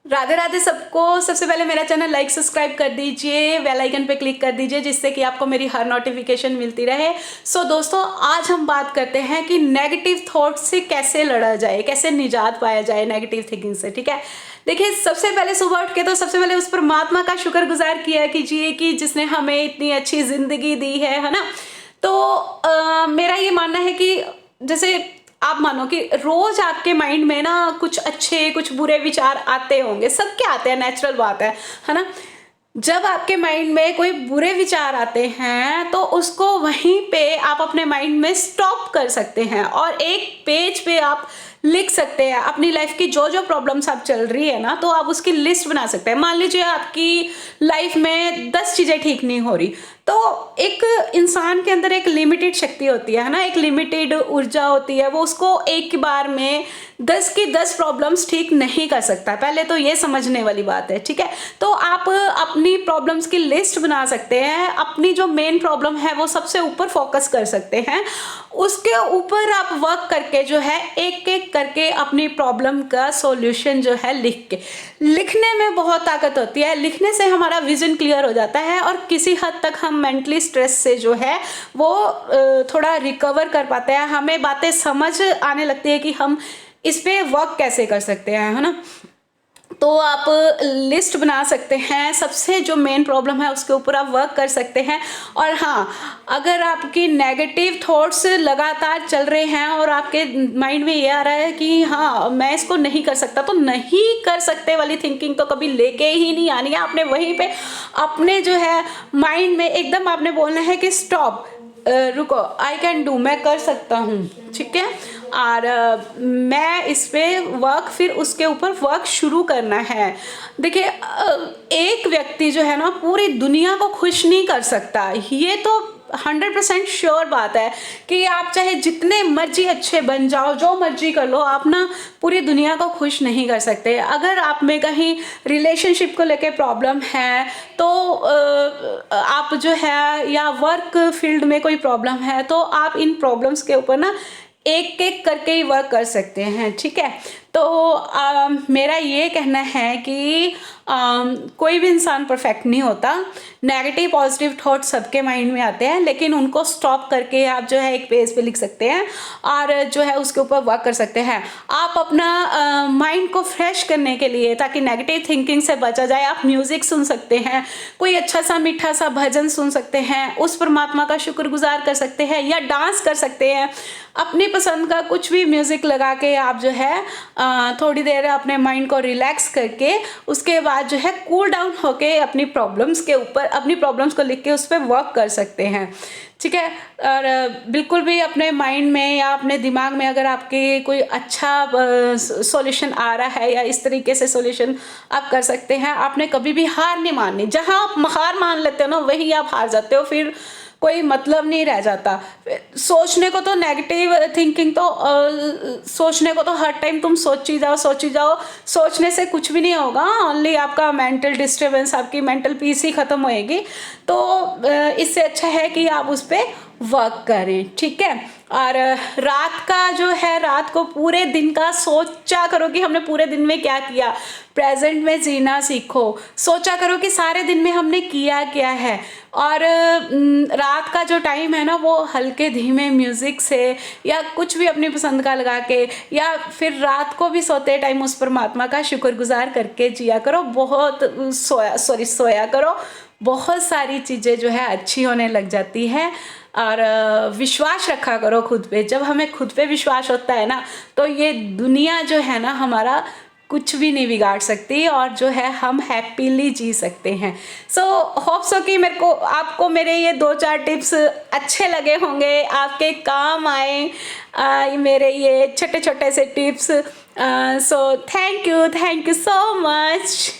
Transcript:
राधे राधे सबको। सबसे पहले मेरा चैनल लाइक सब्सक्राइब कर दीजिए, बेल आइकन पे क्लिक कर दीजिए जिससे कि आपको मेरी हर नोटिफिकेशन मिलती रहे। सो दोस्तों, आज हम बात करते हैं कि नेगेटिव थॉट से कैसे लड़ा जाए, कैसे निजात पाया जाए नेगेटिव थिंकिंग से। ठीक है, देखिए सबसे पहले सुबह उठ के तो सबसे पहले उस परमात्मा का शुक्रगुजार किया कीजिए कि जिसने हमें इतनी अच्छी जिंदगी दी है ना। तो मेरा ये मानना है कि जैसे आप मानो कि रोज आपके माइंड में ना कुछ अच्छे कुछ बुरे विचार आते होंगे, सबके आते हैं, नेचुरल बात है ना। जब आपके माइंड में कोई बुरे विचार आते हैं तो उसको वहीं पे आप अपने माइंड में स्टॉप कर सकते हैं और एक पेज पे आप लिख सकते हैं अपनी लाइफ की जो जो प्रॉब्लम्स आप चल रही है ना, तो आप उसकी लिस्ट बना सकते हैं। मान लीजिए आपकी लाइफ में 10 चीजें ठीक नहीं हो रही, तो एक इंसान के अंदर एक लिमिटेड शक्ति होती है ना, एक लिमिटेड ऊर्जा होती है, वो उसको एक बार में 10 की 10 प्रॉब्लम्स ठीक नहीं कर सकता। पहले तो ये समझने वाली बात है। ठीक है, तो आप अपनी प्रॉब्लम्स की लिस्ट बना सकते हैं, अपनी जो मेन प्रॉब्लम है वो सबसे ऊपर फोकस कर सकते हैं, उसके ऊपर आप वर्क करके जो है एक एक करके अपनी प्रॉब्लम का सॉल्यूशन जो है लिखने में बहुत ताकत होती है। लिखने से हमारा विजन क्लियर हो जाता है और किसी हद तक हम मेंटली स्ट्रेस से जो है वो थोड़ा रिकवर कर पाते हैं। हमें बातें समझ आने लगती है कि हम इस पे वर्क कैसे कर सकते हैं, है ना। तो आप लिस्ट बना सकते हैं, सबसे जो मेन प्रॉब्लम है उसके ऊपर आप वर्क कर सकते हैं। और हाँ, अगर आपकी नेगेटिव थॉट्स लगातार चल रहे हैं और आपके माइंड में ये आ रहा है कि हाँ मैं इसको नहीं कर सकता, तो नहीं कर सकते वाली थिंकिंग तो कभी लेके ही नहीं आनी है। आपने वहीं पे अपने जो है माइंड में एकदम आपने बोलना है कि स्टॉप, रुको, आई कैन डू, मैं कर सकता हूँ। ठीक है, और मैं इस पे वर्क, फिर उसके ऊपर वर्क शुरू करना है। देखिए एक व्यक्ति जो है ना पूरी दुनिया को खुश नहीं कर सकता, ये तो 100% श्योर बात है कि आप चाहे जितने मर्जी अच्छे बन जाओ, जो मर्जी कर लो, आप ना पूरी दुनिया को खुश नहीं कर सकते। अगर आप में कहीं रिलेशनशिप को लेके प्रॉब्लम है तो आप जो है, या वर्क फील्ड में कोई प्रॉब्लम है, तो आप इन प्रॉब्लम्स के ऊपर ना एक एक करके ही वर्क कर सकते हैं। ठीक है, तो मेरा ये कहना है कि कोई भी इंसान परफेक्ट नहीं होता। नेगेटिव पॉजिटिव थॉट सबके माइंड में आते हैं, लेकिन उनको स्टॉप करके आप जो है एक पेज पे लिख सकते हैं और जो है उसके ऊपर वर्क कर सकते हैं। आप अपना माइंड को फ्रेश करने के लिए, ताकि नेगेटिव थिंकिंग से बचा जाए, आप म्यूजिक सुन सकते हैं, कोई अच्छा सा मीठा सा भजन सुन सकते हैं, उस परमात्मा का शुक्रगुजार कर सकते हैं, या डांस कर सकते हैं। अपनी पसंद का कुछ भी म्यूजिक लगा के आप जो है थोड़ी देर अपने माइंड को रिलैक्स करके उसके बाद जो है कूल डाउन होके अपनी प्रॉब्लम्स के ऊपर, अपनी प्रॉब्लम्स को लिख के उस पर वर्क कर सकते हैं। ठीक है, और बिल्कुल भी अपने माइंड में या अपने दिमाग में अगर आपके कोई अच्छा सॉल्यूशन आ रहा है, या इस तरीके से सॉल्यूशन आप कर सकते हैं, आपने कभी भी हार नहीं माननी। जहां आप हार मान लेते हो ना, वहीं आप हार जाते हो, फिर कोई मतलब नहीं रह जाता। सोचने को तो नेगेटिव थिंकिंग तो सोचने को तो हर टाइम तुम सोची जाओ सोची जाओ, सोचने से कुछ भी नहीं होगा, ओनली आपका मेंटल डिस्टर्बेंस, आपकी मेंटल पीस ही खत्म होएगी। तो इससे अच्छा है कि आप उस पर वर्क करें। ठीक है, और रात का जो है, रात को पूरे दिन का सोचा करो कि हमने पूरे दिन में क्या किया, प्रेजेंट में जीना सीखो। सोचा करो कि सारे दिन में हमने किया क्या है, और रात का जो टाइम है ना वो हल्के धीमे म्यूजिक से या कुछ भी अपनी पसंद का लगा के, या फिर रात को भी टाइम उस परमात्मा का शुक्रगुजार करके जिया करो। बहुत सोया करो, बहुत सारी चीज़ें जो है अच्छी होने लग जाती है। और विश्वास रखा करो खुद पे। जब हमें खुद पे विश्वास होता है ना, तो ये दुनिया जो है ना हमारा कुछ भी नहीं बिगाड़ सकती, और जो है हम हैप्पीली जी सकते हैं। सो होप सो कि मेरे को, आपको मेरे ये 2-4 टिप्स अच्छे लगे होंगे, आपके काम आए मेरे ये छोटे छोटे से tips. So thank you so much.